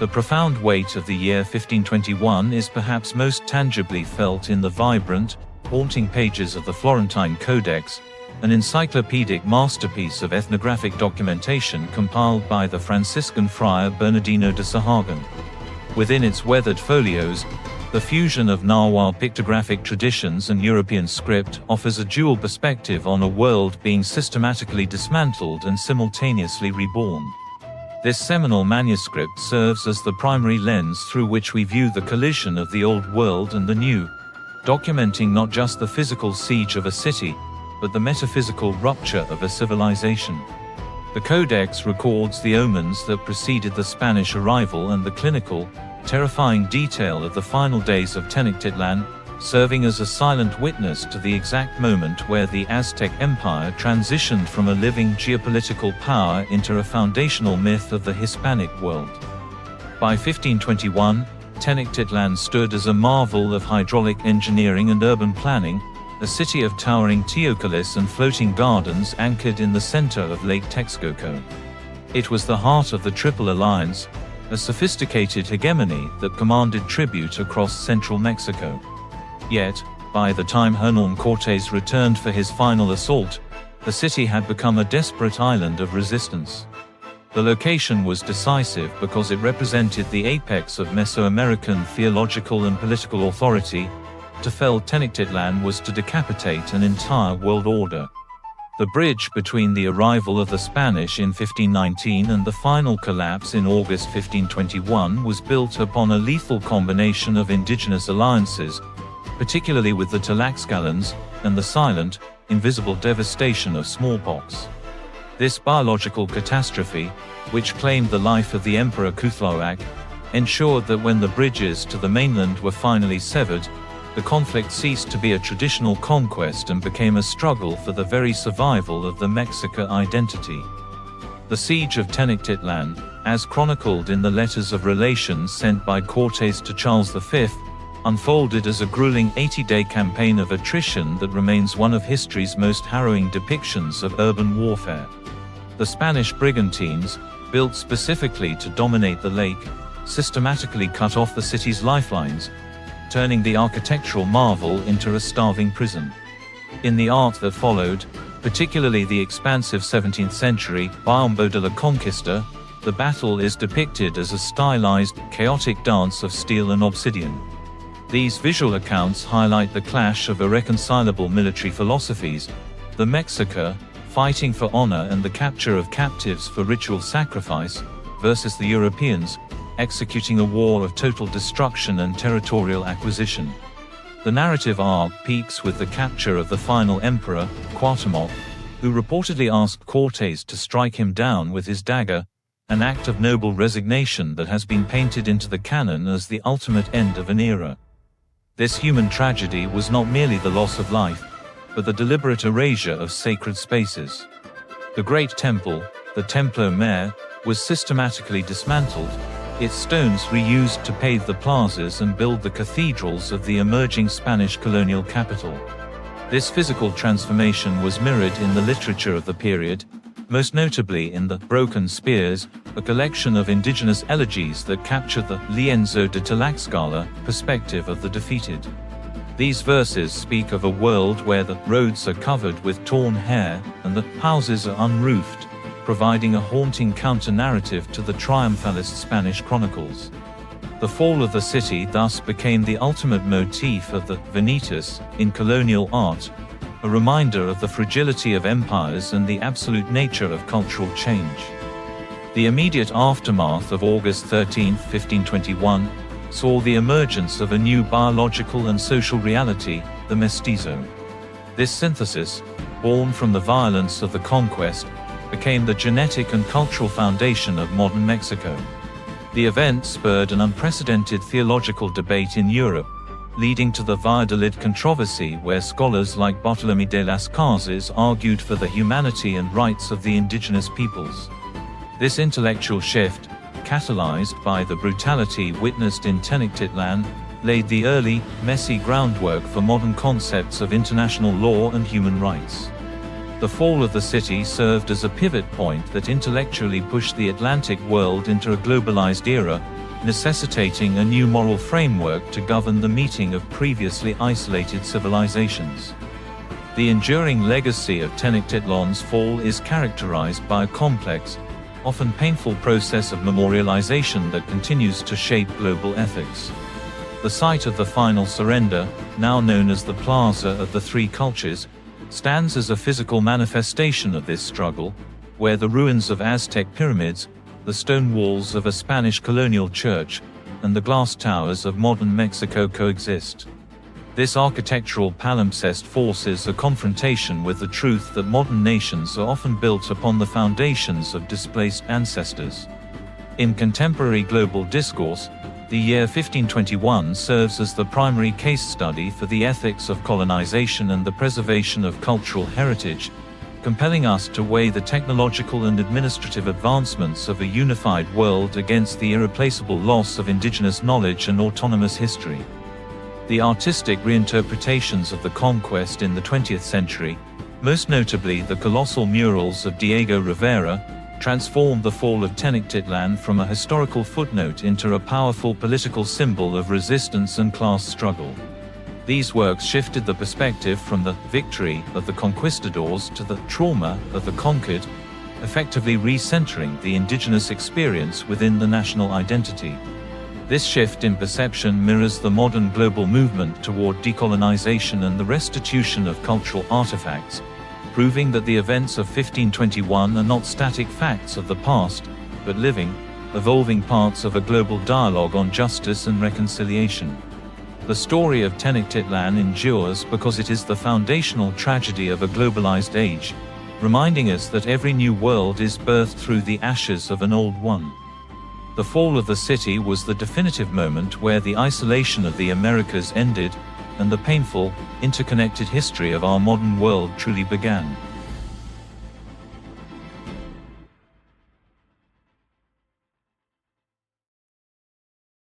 The profound weight of the year 1521 is perhaps most tangibly felt in the vibrant, haunting pages of the Florentine Codex, an encyclopedic masterpiece of ethnographic documentation compiled by the Franciscan friar Bernardino de Sahagun. Within its weathered folios, the fusion of Nahuatl pictographic traditions and European script offers a dual perspective on a world being systematically dismantled and simultaneously reborn. This seminal manuscript serves as the primary lens through which we view the collision of the old world and the new, documenting not just the physical siege of a city, but the metaphysical rupture of a civilization. The Codex records the omens that preceded the Spanish arrival and the clinical, terrifying detail of the final days of Tenochtitlan, serving as a silent witness to the exact moment where the Aztec Empire transitioned from a living geopolitical power into a foundational myth of the Hispanic world. By 1521, Tenochtitlan stood as a marvel of hydraulic engineering and urban planning, a city of towering teocallis and floating gardens anchored in the center of Lake Texcoco. It was the heart of the Triple Alliance, a sophisticated hegemony that commanded tribute across central Mexico. Yet, by the time Hernán Cortés returned for his final assault, the city had become a desperate island of resistance. The location was decisive because it represented the apex of Mesoamerican theological and political authority. To fell Tenochtitlan was to decapitate an entire world order. The bridge between the arrival of the Spanish in 1519 and the final collapse in August 1521 was built upon a lethal combination of indigenous alliances, particularly with the Tlaxcalans, and the silent, invisible devastation of smallpox. This biological catastrophe, which claimed the life of the Emperor Cuitlahuac, ensured that when the bridges to the mainland were finally severed, the conflict ceased to be a traditional conquest and became a struggle for the very survival of the Mexica identity. The siege of Tenochtitlan, as chronicled in the letters of relations sent by Cortés to Charles V, unfolded as a grueling 80-day campaign of attrition that remains one of history's most harrowing depictions of urban warfare. The Spanish brigantines, built specifically to dominate the lake, systematically cut off the city's lifelines, turning the architectural marvel into a starving prison. In the art that followed, particularly the expansive 17th century Biombo de la Conquista, the battle is depicted as a stylized, chaotic dance of steel and obsidian. These visual accounts highlight the clash of irreconcilable military philosophies, the Mexica, fighting for honor and the capture of captives for ritual sacrifice, versus the Europeans, executing a war of total destruction and territorial acquisition. The narrative arc peaks with the capture of the final emperor, Cuauhtémoc, who reportedly asked Cortés to strike him down with his dagger, an act of noble resignation that has been painted into the canon as the ultimate end of an era. This human tragedy was not merely the loss of life, but the deliberate erasure of sacred spaces. The Great Temple, the Templo Mayor, was systematically dismantled, its stones reused to pave the plazas and build the cathedrals of the emerging Spanish colonial capital. This physical transformation was mirrored in the literature of the period, most notably in the Broken Spears, a collection of indigenous elegies that capture the lienzo de Tlaxcala perspective of the defeated. These verses speak of a world where the roads are covered with torn hair and the houses are unroofed, providing a haunting counter-narrative to the triumphalist Spanish chronicles. The fall of the city thus became the ultimate motif of the Vanitas in colonial art, a reminder of the fragility of empires and the absolute nature of cultural change. The immediate aftermath of August 13, 1521, saw the emergence of a new biological and social reality, the mestizo. This synthesis, born from the violence of the conquest, became the genetic and cultural foundation of modern Mexico. The event spurred an unprecedented theological debate in Europe, leading to the Valladolid controversy where scholars like Bartolomé de las Casas argued for the humanity and rights of the indigenous peoples. This intellectual shift, catalyzed by the brutality witnessed in Tenochtitlan, laid the early, messy groundwork for modern concepts of international law and human rights. The fall of the city served as a pivot point that intellectually pushed the Atlantic world into a globalized era, necessitating a new moral framework to govern the meeting of previously isolated civilizations. The enduring legacy of Tenochtitlan's fall is characterized by a complex, often painful process of memorialization that continues to shape global ethics. The site of the final surrender, now known as the Plaza of the Three Cultures, stands as a physical manifestation of this struggle, where the ruins of Aztec pyramids, the stone walls of a Spanish colonial church, and the glass towers of modern Mexico coexist. This architectural palimpsest forces a confrontation with the truth that modern nations are often built upon the foundations of displaced ancestors. In contemporary global discourse, the year 1521 serves as the primary case study for the ethics of colonization and the preservation of cultural heritage, compelling us to weigh the technological and administrative advancements of a unified world against the irreplaceable loss of indigenous knowledge and autonomous history. The artistic reinterpretations of the Conquest in the 20th century, most notably the colossal murals of Diego Rivera, transformed the fall of Tenochtitlan from a historical footnote into a powerful political symbol of resistance and class struggle. These works shifted the perspective from the victory of the conquistadors to the trauma of the conquered, effectively recentering the indigenous experience within the national identity. This shift in perception mirrors the modern global movement toward decolonization and the restitution of cultural artifacts, proving that the events of 1521 are not static facts of the past, but living, evolving parts of a global dialogue on justice and reconciliation. The story of Tenochtitlan endures because it is the foundational tragedy of a globalized age, reminding us that every new world is birthed through the ashes of an old one. The fall of the city was the definitive moment where the isolation of the Americas ended, and the painful, interconnected history of our modern world truly began.